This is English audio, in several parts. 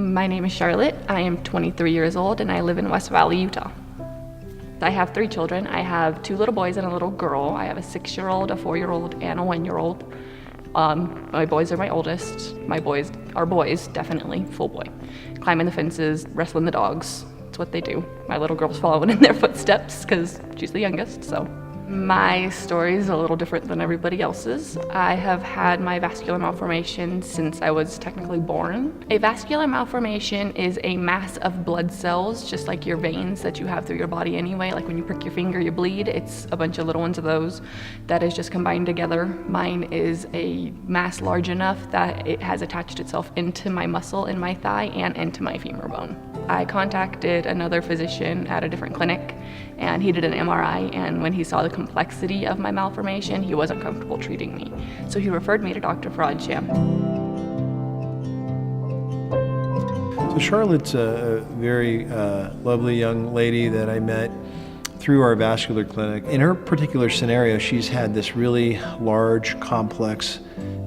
My name is Charlotte. I am 23 years old and I live in West Valley, Utah. I have 3 children. I have 2 little boys and a little girl. I have a 6-year-old, a 4-year-old, and a 1-year-old. My boys are my oldest. My boys are boys, definitely, full boy. Climbing the fences, wrestling the dogs. It's what they do. My little girl's following in their footsteps because she's the youngest, so. My story is a little different than everybody else's. I have had my vascular malformation since I was technically born. A vascular malformation is a mass of blood cells, just like your veins that you have through your body anyway. Like when you prick your finger, you bleed. It's a bunch of little ones of those that is just combined together. Mine is a mass large enough that it has attached itself into my muscle in my thigh and into my femur bone. I contacted another physician at a different clinic and he did an MRI, and when he saw the complexity of my malformation, he wasn't comfortable treating me. So he referred me to Dr. Frodsham. So Charlotte's a very lovely young lady that I met through our vascular clinic. In her particular scenario, she's had this really large, complex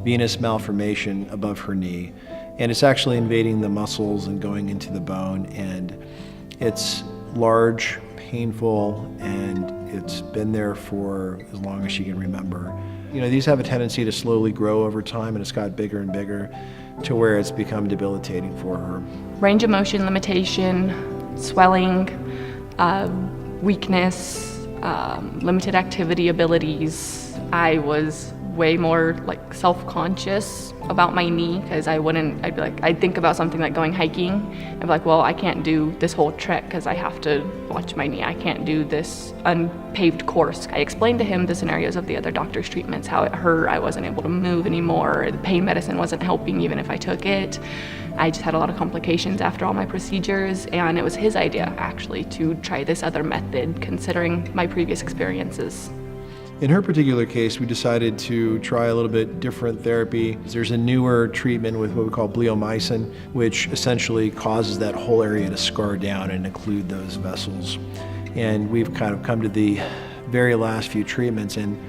venous malformation above her knee. And it's actually invading the muscles and going into the bone, and it's large, painful, and it's been there for as long as she can remember. You know, these have a tendency to slowly grow over time, and it's got bigger and bigger to where it's become debilitating for her. Range of motion limitation, swelling, weakness, limited activity abilities. I was way more like self-conscious about my knee because I'd think about something like going hiking. I'd be like, well, I can't do this whole trek because I have to watch my knee. I can't do this unpaved course. I explained to him the scenarios of the other doctor's treatments, how it hurt, I wasn't able to move anymore, the pain medicine wasn't helping even if I took it. I just had a lot of complications after all my procedures, and it was his idea actually to try this other method considering my previous experiences. In her particular case, we decided to try a little bit different therapy. There's a newer treatment with what we call bleomycin, which essentially causes that whole area to scar down and occlude those vessels. And we've kind of come to the very last few treatments. And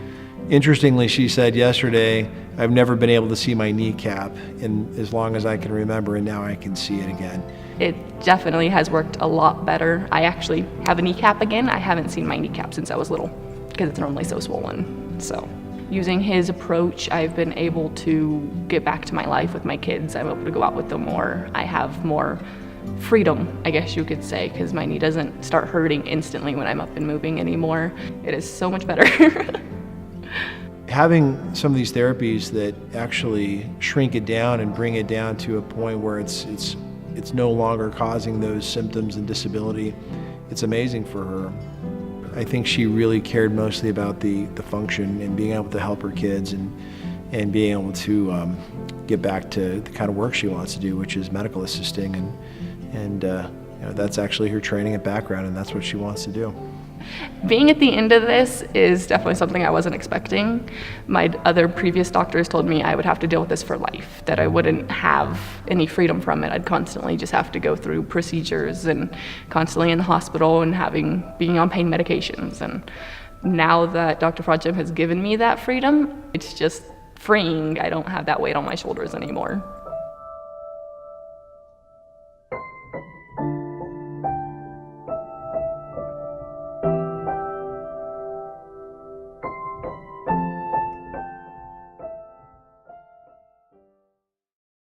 interestingly, she said yesterday, I've never been able to see my kneecap in as long as I can remember, and now I can see it again. It definitely has worked a lot better. I actually have a kneecap again. I haven't seen my kneecap since I was little, because it's normally so swollen. So using his approach, I've been able to get back to my life with my kids. I'm able to go out with them more. I have more freedom, I guess you could say, because my knee doesn't start hurting instantly when I'm up and moving anymore. It is so much better. Having some of these therapies that actually shrink it down and bring it down to a point where it's no longer causing those symptoms and disability, it's amazing for her. I think she really cared mostly about the function and being able to help her kids and being able to get back to the kind of work she wants to do, which is medical assisting, and you know, that's actually her training and background, and that's what she wants to do. Being at the end of this is definitely something I wasn't expecting. My other previous doctors told me I would have to deal with this for life, that I wouldn't have any freedom from it. I'd constantly just have to go through procedures and constantly in the hospital and being on pain medications. And now that Dr. Frodsham has given me that freedom, it's just freeing. I don't have that weight on my shoulders anymore.